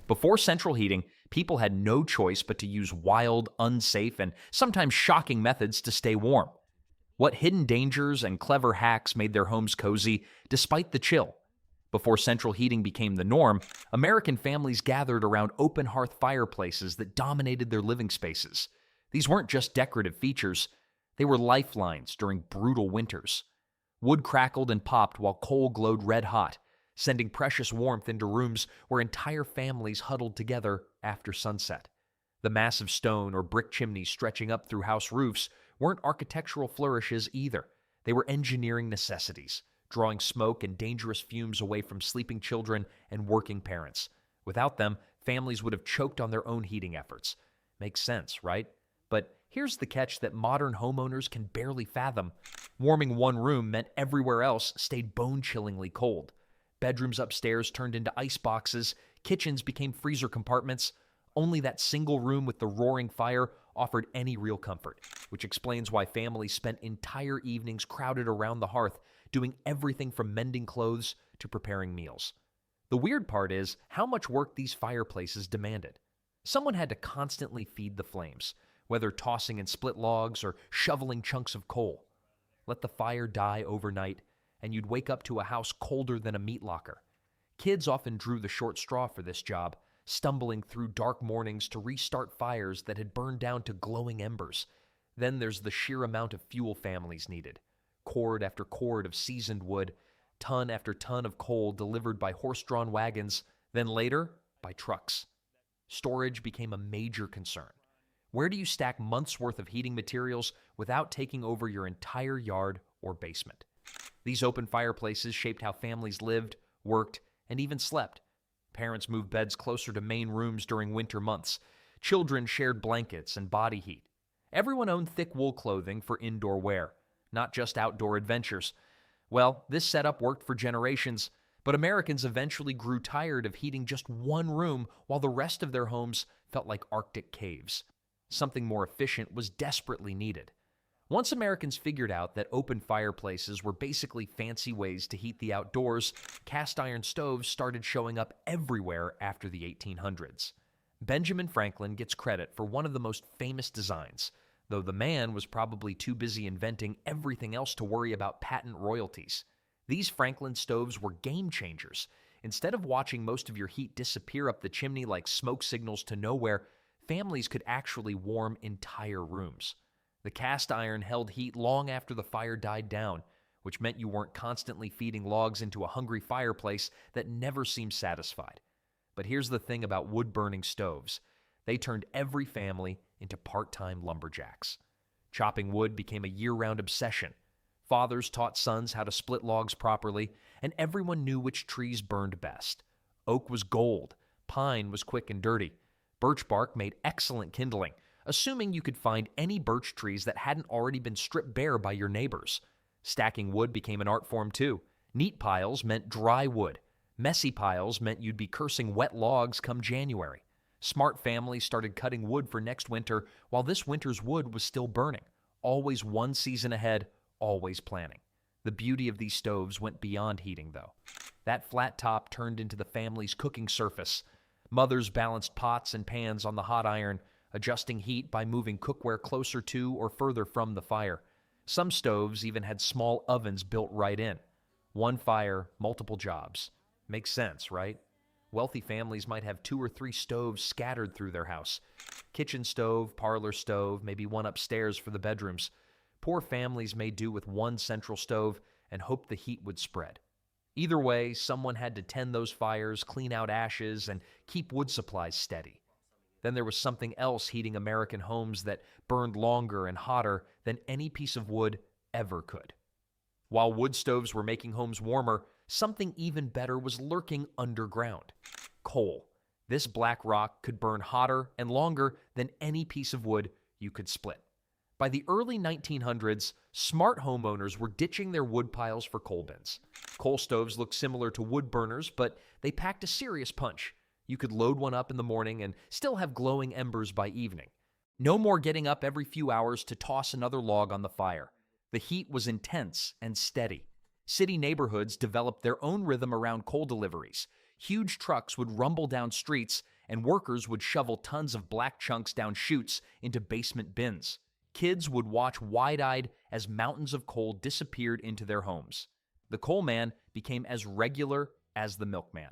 Before central heating, people had no choice but to use wild, unsafe, and sometimes shocking methods to stay warm. What hidden dangers and clever hacks made their homes cozy despite the chill? Before central heating became the norm, American families gathered around open hearth fireplaces that dominated their living spaces. These weren't just decorative features, they were lifelines during brutal winters. Wood crackled and popped while coal glowed red hot, sending precious warmth into rooms where entire families huddled together after sunset. The massive stone or brick chimneys stretching up through house roofs weren't architectural flourishes either. They were engineering necessities, drawing smoke and dangerous fumes away from sleeping children and working parents. Without them, families would have choked on their own heating efforts. Makes sense, right? But here's the catch that modern homeowners can barely fathom. Warming one room meant everywhere else stayed bone-chillingly cold. Bedrooms upstairs turned into ice boxes, kitchens became freezer compartments. Only that single room with the roaring fire offered any real comfort, which explains why families spent entire evenings crowded around the hearth, doing everything from mending clothes to preparing meals. The weird part is how much work these fireplaces demanded. Someone had to constantly feed the flames, whether tossing in split logs or shoveling chunks of coal. Let the fire die overnight, and you'd wake up to a house colder than a meat locker. Kids often drew the short straw for this job, stumbling through dark mornings to restart fires that had burned down to glowing embers. Then there's the sheer amount of fuel families needed. Cord after cord of seasoned wood, ton after ton of coal delivered by horse-drawn wagons, then later by trucks. Storage became a major concern. Where do you stack months' worth of heating materials without taking over your entire yard or basement? These open fireplaces shaped how families lived, worked, and even slept. Parents moved beds closer to main rooms during winter months. Children shared blankets and body heat. Everyone owned thick wool clothing for indoor wear, not just outdoor adventures. Well, this setup worked for generations, but Americans eventually grew tired of heating just one room while the rest of their homes felt like Arctic caves. Something more efficient was desperately needed. Once Americans figured out that open fireplaces were basically fancy ways to heat the outdoors, cast iron stoves started showing up everywhere after the 1800s. Benjamin Franklin gets credit for one of the most famous designs, though the man was probably too busy inventing everything else to worry about patent royalties. These Franklin stoves were game changers. Instead of watching most of your heat disappear up the chimney like smoke signals to nowhere, families could actually warm entire rooms. The cast iron held heat long after the fire died down, which meant you weren't constantly feeding logs into a hungry fireplace that never seemed satisfied. But here's the thing about wood-burning stoves. They turned every family into part-time lumberjacks. Chopping wood became a year-round obsession. Fathers taught sons how to split logs properly, and everyone knew which trees burned best. Oak was gold, pine was quick and dirty. Birch bark made excellent kindling, assuming you could find any birch trees that hadn't already been stripped bare by your neighbors. Stacking wood became an art form too. Neat piles meant dry wood. Messy piles meant you'd be cursing wet logs come January. Smart families started cutting wood for next winter while this winter's wood was still burning. Always one season ahead, always planning. The beauty of these stoves went beyond heating, though. That flat top turned into the family's cooking surface. Mothers balanced pots and pans on the hot iron, adjusting heat by moving cookware closer to or further from the fire. Some stoves even had small ovens built right in. One fire, multiple jobs. Makes sense, right? Wealthy families might have 2 or 3 stoves scattered through their house. Kitchen stove, parlor stove, maybe one upstairs for the bedrooms. Poor families may do with one central stove and hope the heat would spread. Either way, someone had to tend those fires, clean out ashes, and keep wood supplies steady. Then there was something else heating American homes that burned longer and hotter than any piece of wood ever could. While wood stoves were making homes warmer, something even better was lurking underground. Coal. This black rock could burn hotter and longer than any piece of wood you could split. By the early 1900s, smart homeowners were ditching their wood piles for coal bins. Coal stoves looked similar to wood burners, but they packed a serious punch. You could load one up in the morning and still have glowing embers by evening. No more getting up every few hours to toss another log on the fire. The heat was intense and steady. City neighborhoods developed their own rhythm around coal deliveries. Huge trucks would rumble down streets, and workers would shovel tons of black chunks down chutes into basement bins. Kids would watch wide-eyed as mountains of coal disappeared into their homes. The coal man became as regular as the milkman.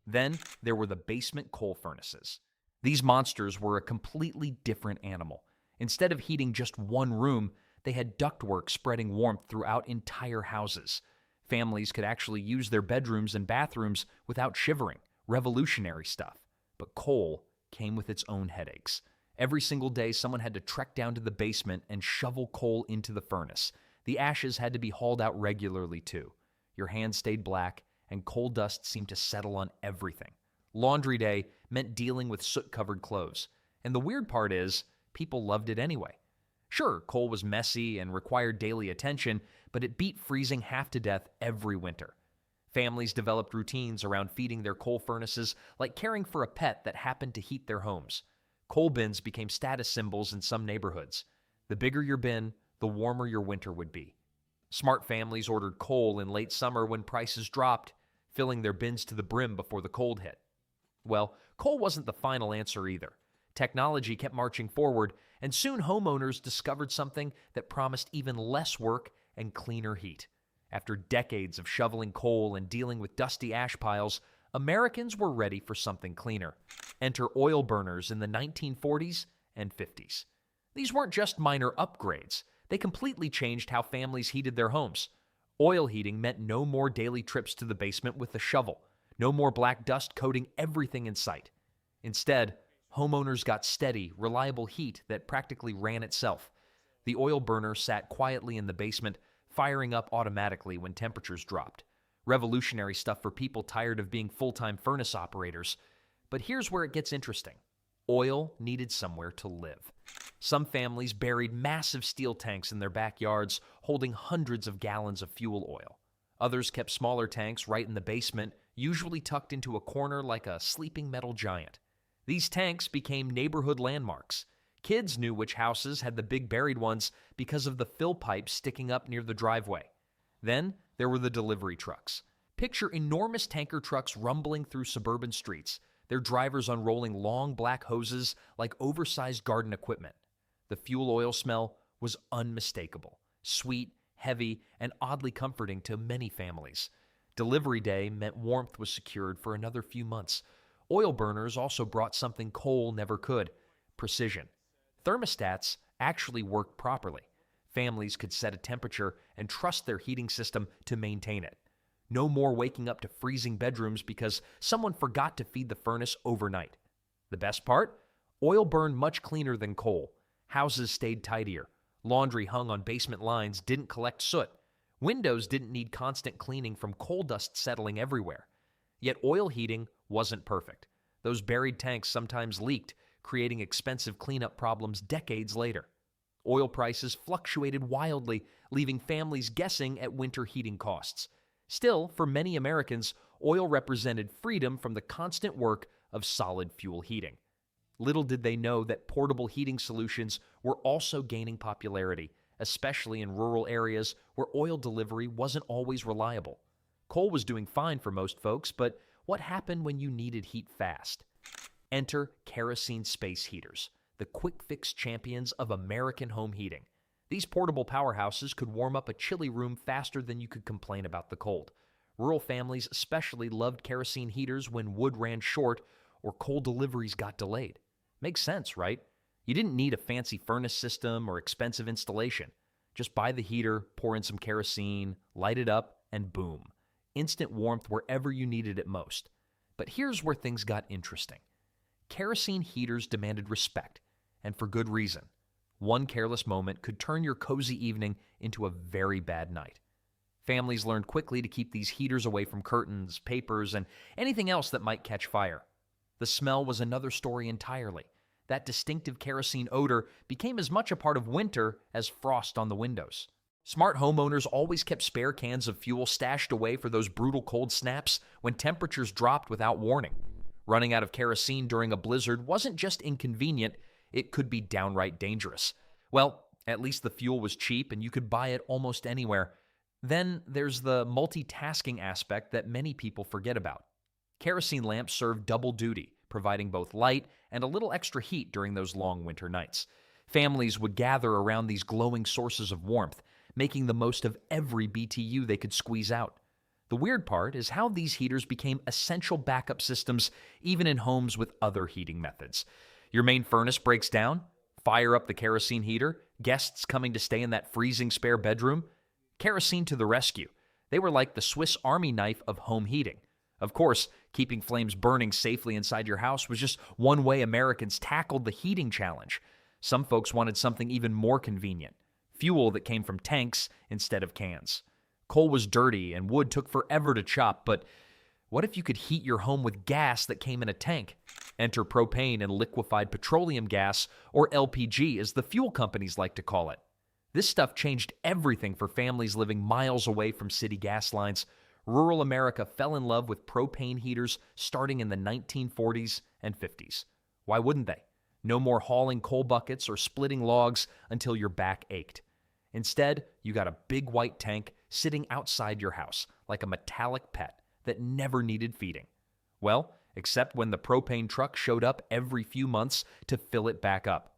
Then there were the basement coal furnaces. These monsters were a completely different animal. Instead of heating just one room, they had ductwork spreading warmth throughout entire houses. Families could actually use their bedrooms and bathrooms without shivering. Revolutionary stuff. But coal came with its own headaches. Every single day, someone had to trek down to the basement and shovel coal into the furnace. The ashes had to be hauled out regularly, too. Your hands stayed black, and coal dust seemed to settle on everything. Laundry day meant dealing with soot-covered clothes. And the weird part is, people loved it anyway. Sure, coal was messy and required daily attention, but it beat freezing half to death every winter. Families developed routines around feeding their coal furnaces, like caring for a pet that happened to heat their homes. Coal bins became status symbols in some neighborhoods. The bigger your bin, the warmer your winter would be. Smart families ordered coal in late summer when prices dropped, filling their bins to the brim before the cold hit. Well, coal wasn't the final answer either. Technology kept marching forward, and soon homeowners discovered something that promised even less work and cleaner heat. After decades of shoveling coal and dealing with dusty ash piles, Americans were ready for something cleaner. Enter oil burners in the 1940s and 50s. These weren't just minor upgrades. They completely changed how families heated their homes. Oil heating meant no more daily trips to the basement with a shovel, no more black dust coating everything in sight. Instead, homeowners got steady, reliable heat that practically ran itself. The oil burner sat quietly in the basement, firing up automatically when temperatures dropped. Revolutionary stuff for people tired of being full-time furnace operators. But here's where it gets interesting. Oil needed somewhere to live. Some families buried massive steel tanks in their backyards, holding hundreds of gallons of fuel oil. Others kept smaller tanks right in the basement, usually tucked into a corner like a sleeping metal giant. These tanks became neighborhood landmarks. Kids knew which houses had the big buried ones because of the fill pipes sticking up near the driveway. Then there were the delivery trucks. Picture enormous tanker trucks rumbling through suburban streets, their drivers unrolling long black hoses like oversized garden equipment. The fuel oil smell was unmistakable, sweet, heavy, and oddly comforting to many families. Delivery day meant warmth was secured for another few months. Oil burners also brought something coal never could: precision. Thermostats actually worked properly. Families could set a temperature and trust their heating system to maintain it. No more waking up to freezing bedrooms because someone forgot to feed the furnace overnight. The best part? Oil burned much cleaner than coal. Houses stayed tidier. Laundry hung on basement lines didn't collect soot. Windows didn't need constant cleaning from coal dust settling everywhere. Yet oil heating wasn't perfect. Those buried tanks sometimes leaked, creating expensive cleanup problems decades later. Oil prices fluctuated wildly, leaving families guessing at winter heating costs. Still, for many Americans, oil represented freedom from the constant work of solid fuel heating. Little did they know that portable heating solutions were also gaining popularity, especially in rural areas where oil delivery wasn't always reliable. Coal was doing fine for most folks, but what happened when you needed heat fast? Enter kerosene space heaters, the quick-fix champions of American home heating. These portable powerhouses could warm up a chilly room faster than you could complain about the cold. Rural families especially loved kerosene heaters when wood ran short or coal deliveries got delayed. Makes sense, right? You didn't need a fancy furnace system or expensive installation. Just buy the heater, pour in some kerosene, light it up, and boom. Instant warmth wherever you needed it most. But here's where things got interesting. Kerosene heaters demanded respect, and for good reason. One careless moment could turn your cozy evening into a very bad night. Families learned quickly to keep these heaters away from curtains, papers, and anything else that might catch fire. The smell was another story entirely. That distinctive kerosene odor became as much a part of winter as frost on the windows. Smart homeowners always kept spare cans of fuel stashed away for those brutal cold snaps when temperatures dropped without warning. Running out of kerosene during a blizzard wasn't just inconvenient, it could be downright dangerous. Well, at least the fuel was cheap and you could buy it almost anywhere. Then there's the multitasking aspect that many people forget about. Kerosene lamps served double duty, providing both light and a little extra heat during those long winter nights. Families would gather around these glowing sources of warmth, making the most of every BTU they could squeeze out. The weird part is how these heaters became essential backup systems even in homes with other heating methods. Your main furnace breaks down, fire up the kerosene heater, guests coming to stay in that freezing spare bedroom. Kerosene to the rescue. They were like the Swiss Army knife of home heating. Of course, keeping flames burning safely inside your house was just one way Americans tackled the heating challenge. Some folks wanted something even more convenient, fuel that came from tanks instead of cans. Coal was dirty and wood took forever to chop, but what if you could heat your home with gas that came in a tank? Enter propane and liquefied petroleum gas, or LPG as the fuel companies like to call it. This stuff changed everything for families living miles away from city gas lines. Rural America fell in love with propane heaters starting in the 1940s and 50s. Why wouldn't they? No more hauling coal buckets or splitting logs until your back ached. Instead, you got a big white tank sitting outside your house like a metallic pet that never needed feeding. Well, except when the propane truck showed up every few months to fill it back up.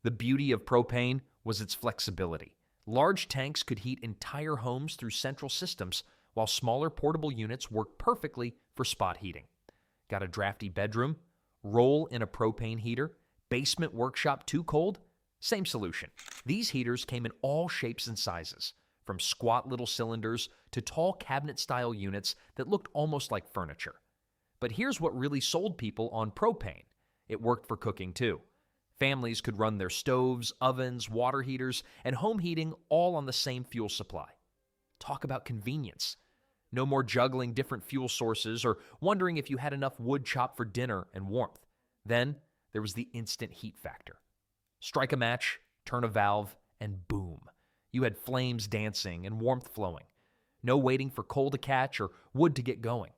The beauty of propane was its flexibility. Large tanks could heat entire homes through central systems, while smaller portable units worked perfectly for spot heating. Got a drafty bedroom? Roll in a propane heater? Basement workshop too cold? Same solution. These heaters came in all shapes and sizes, from squat little cylinders to tall cabinet-style units that looked almost like furniture. But here's what really sold people on propane. It worked for cooking too. Families could run their stoves, ovens, water heaters, and home heating all on the same fuel supply. Talk about convenience. No more juggling different fuel sources or wondering if you had enough wood chopped for dinner and warmth. Then there was the instant heat factor. Strike a match, turn a valve, and boom. You had flames dancing and warmth flowing. No waiting for coal to catch or wood to get going.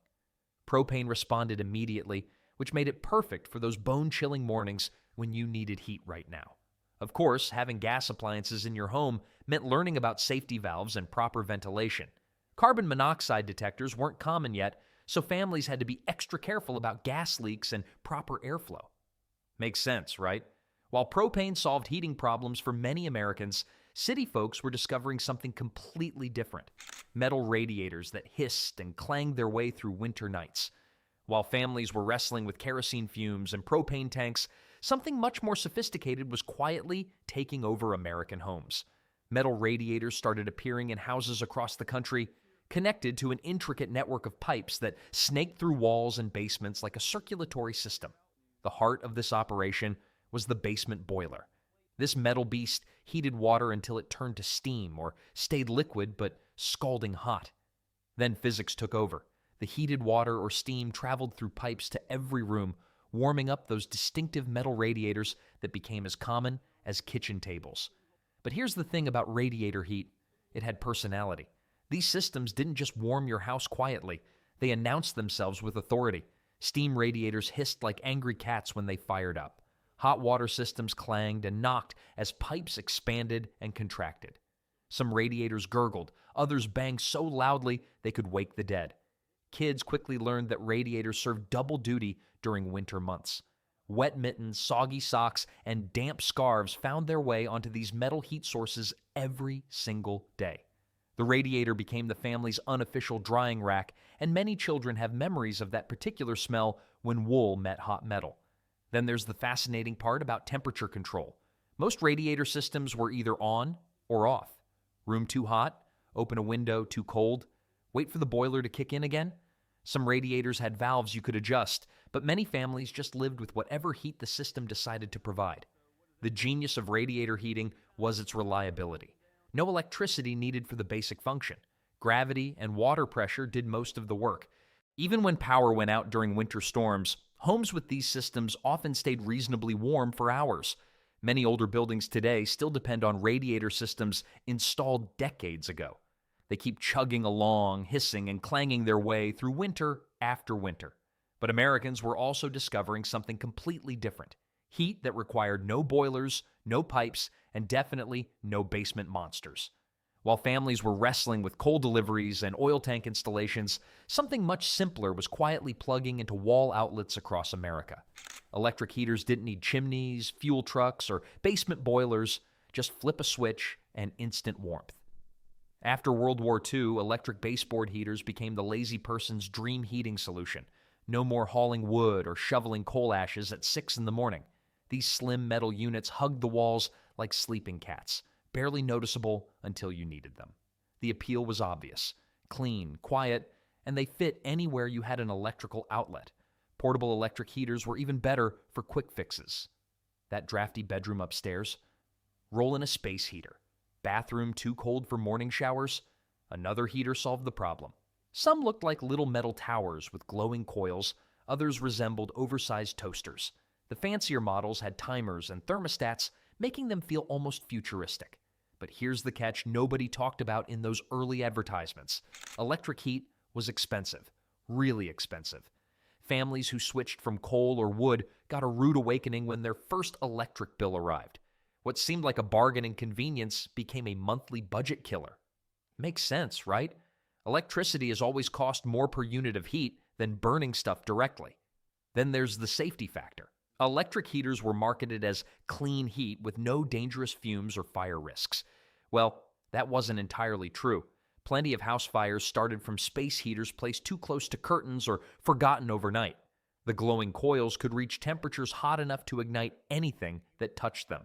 Propane responded immediately, which made it perfect for those bone-chilling mornings when you needed heat right now. Of course, having gas appliances in your home meant learning about safety valves and proper ventilation. Carbon monoxide detectors weren't common yet, so families had to be extra careful about gas leaks and proper airflow. Makes sense, right? While propane solved heating problems for many Americans, city folks were discovering something completely different. Metal radiators that hissed and clanged their way through winter nights. While families were wrestling with kerosene fumes and propane tanks, something much more sophisticated was quietly taking over American homes. Metal radiators started appearing in houses across the country, connected to an intricate network of pipes that snaked through walls and basements like a circulatory system. The heart of this operation was the basement boiler. This metal beast heated water until it turned to steam or stayed liquid but scalding hot. Then physics took over. The heated water or steam traveled through pipes to every room, warming up those distinctive metal radiators that became as common as kitchen tables. But here's the thing about radiator heat. It had personality. These systems didn't just warm your house quietly. They announced themselves with authority. Steam radiators hissed like angry cats when they fired up. Hot water systems clanged and knocked as pipes expanded and contracted. Some radiators gurgled, others banged so loudly they could wake the dead. Kids quickly learned that radiators served double duty during winter months. Wet mittens, soggy socks, and damp scarves found their way onto these metal heat sources every single day. The radiator became the family's unofficial drying rack, and many children have memories of that particular smell when wool met hot metal. Then there's the fascinating part about temperature control. Most radiator systems were either on or off. Room too hot? Open a window too cold? Wait for the boiler to kick in again? Some radiators had valves you could adjust, but many families just lived with whatever heat the system decided to provide. The genius of radiator heating was its reliability. No electricity needed for the basic function. Gravity and water pressure did most of the work. Even when power went out during winter storms, homes with these systems often stayed reasonably warm for hours. Many older buildings today still depend on radiator systems installed decades ago. They keep chugging along, hissing and clanging their way through winter after winter. But Americans were also discovering something completely different. Heat that required no boilers, no pipes, and definitely no basement monsters. While families were wrestling with coal deliveries and oil tank installations, something much simpler was quietly plugging into wall outlets across America. Electric heaters didn't need chimneys, fuel trucks, or basement boilers. Just flip a switch and instant warmth. After World War II, electric baseboard heaters became the lazy person's dream heating solution. No more hauling wood or shoveling coal ashes at 6 in the morning. These slim metal units hugged the walls like sleeping cats, barely noticeable until you needed them. The appeal was obvious: clean, quiet, and they fit anywhere you had an electrical outlet. Portable electric heaters were even better for quick fixes. That drafty bedroom upstairs? Roll in a space heater. Bathroom too cold for morning showers? Another heater solved the problem. Some looked like little metal towers with glowing coils, others resembled oversized toasters. The fancier models had timers and thermostats, making them feel almost futuristic. But here's the catch nobody talked about in those early advertisements. Electric heat was expensive, really expensive. Families who switched from coal or wood got a rude awakening when their first electric bill arrived. What seemed like a bargain in convenience became a monthly budget killer. Makes sense, right? Electricity has always cost more per unit of heat than burning stuff directly. Then there's the safety factor. Electric heaters were marketed as clean heat with no dangerous fumes or fire risks. Well, that wasn't entirely true. Plenty of house fires started from space heaters placed too close to curtains or forgotten overnight. The glowing coils could reach temperatures hot enough to ignite anything that touched them.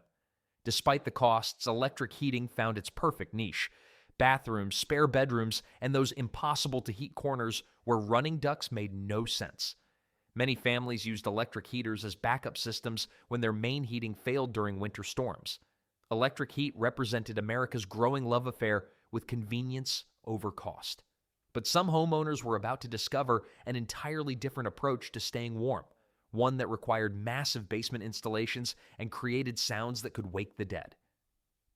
Despite the costs, electric heating found its perfect niche. Bathrooms, spare bedrooms, and those impossible-to-heat corners where running ducts made no sense. Many families used electric heaters as backup systems when their main heating failed during winter storms. Electric heat represented America's growing love affair with convenience over cost. But some homeowners were about to discover an entirely different approach to staying warm, one that required massive basement installations and created sounds that could wake the dead.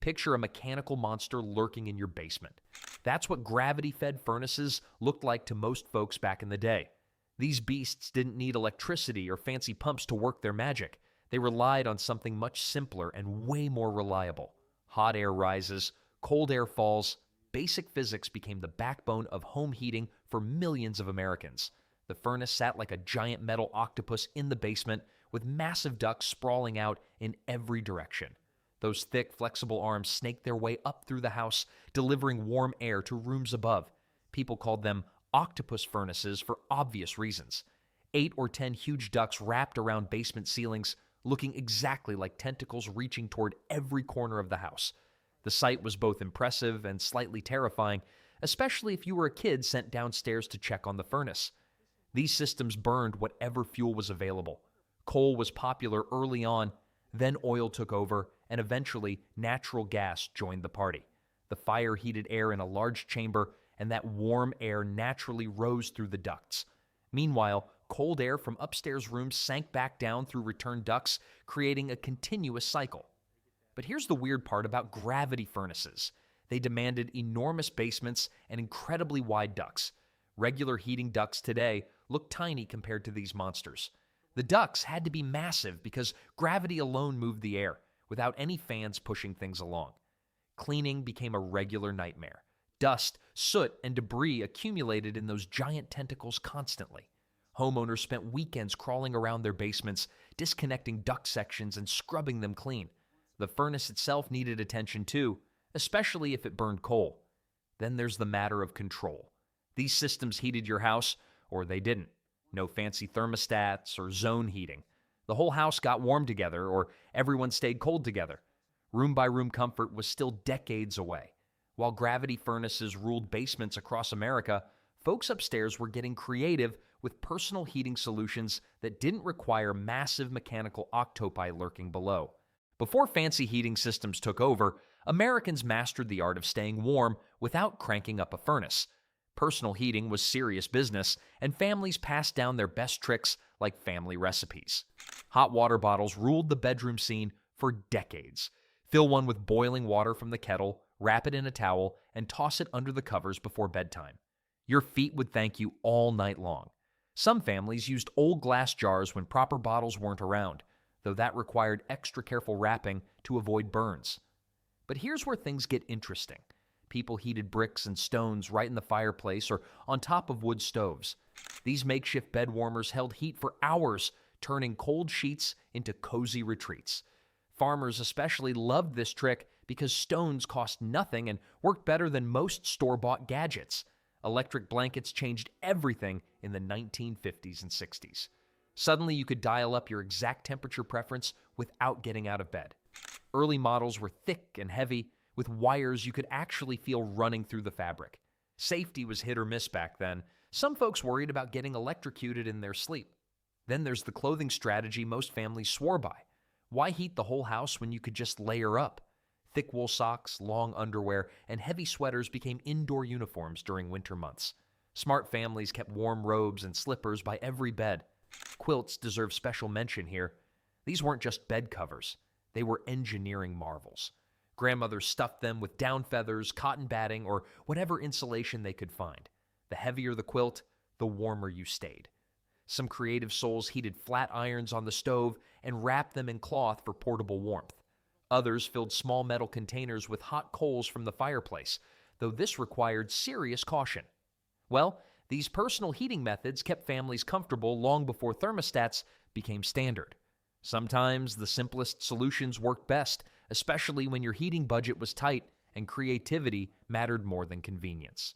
Picture a mechanical monster lurking in your basement. That's what gravity-fed furnaces looked like to most folks back in the day. These beasts didn't need electricity or fancy pumps to work their magic. They relied on something much simpler and way more reliable. Hot air rises, cold air falls. Basic physics became the backbone of home heating for millions of Americans. The furnace sat like a giant metal octopus in the basement, with massive ducts sprawling out in every direction. Those thick, flexible arms snaked their way up through the house, delivering warm air to rooms above. People called them octopus furnaces for obvious reasons. 8 or 10 huge ducts wrapped around basement ceilings, looking exactly like tentacles reaching toward every corner of the house. The sight was both impressive and slightly terrifying, especially if you were a kid sent downstairs to check on the furnace. These systems burned whatever fuel was available. Coal was popular early on, then oil took over, and eventually natural gas joined the party. The fire heated air in a large chamber, and that warm air naturally rose through the ducts. Meanwhile, cold air from upstairs rooms sank back down through return ducts, creating a continuous cycle. But here's the weird part about gravity furnaces. They demanded enormous basements and incredibly wide ducts. Regular heating ducts today look tiny compared to these monsters. The ducts had to be massive because gravity alone moved the air, without any fans pushing things along. Cleaning became a regular nightmare. Dust, soot, and debris accumulated in those giant tentacles constantly. Homeowners spent weekends crawling around their basements, disconnecting duct sections and scrubbing them clean. The furnace itself needed attention too, especially if it burned coal. Then there's the matter of control. These systems heated your house, or they didn't. No fancy thermostats or zone heating. The whole house got warm together, or everyone stayed cold together. Room-by-room comfort was still decades away. While gravity furnaces ruled basements across America, folks upstairs were getting creative with personal heating solutions that didn't require massive mechanical octopi lurking below. Before fancy heating systems took over, Americans mastered the art of staying warm without cranking up a furnace. Personal heating was serious business, and families passed down their best tricks like family recipes. Hot water bottles ruled the bedroom scene for decades. Fill one with boiling water from the kettle, wrap it in a towel, and toss it under the covers before bedtime. Your feet would thank you all night long. Some families used old glass jars when proper bottles weren't around, though that required extra careful wrapping to avoid burns. But here's where things get interesting. People heated bricks and stones right in the fireplace or on top of wood stoves. These makeshift bed warmers held heat for hours, turning cold sheets into cozy retreats. Farmers especially loved this trick because stones cost nothing and worked better than most store-bought gadgets. Electric blankets changed everything in the 1950s and 60s. Suddenly, you could dial up your exact temperature preference without getting out of bed. Early models were thick and heavy, with wires you could actually feel running through the fabric. Safety was hit or miss back then. Some folks worried about getting electrocuted in their sleep. Then there's the clothing strategy most families swore by. Why heat the whole house when you could just layer up? Thick wool socks, long underwear, and heavy sweaters became indoor uniforms during winter months. Smart families kept warm robes and slippers by every bed. Quilts deserve special mention here. These weren't just bed covers. They were engineering marvels. Grandmothers stuffed them with down feathers, cotton batting, or whatever insulation they could find. The heavier the quilt, the warmer you stayed. Some creative souls heated flat irons on the stove and wrapped them in cloth for portable warmth. Others filled small metal containers with hot coals from the fireplace, though this required serious caution. Well, these personal heating methods kept families comfortable long before thermostats became standard. Sometimes the simplest solutions worked best, especially when your heating budget was tight and creativity mattered more than convenience.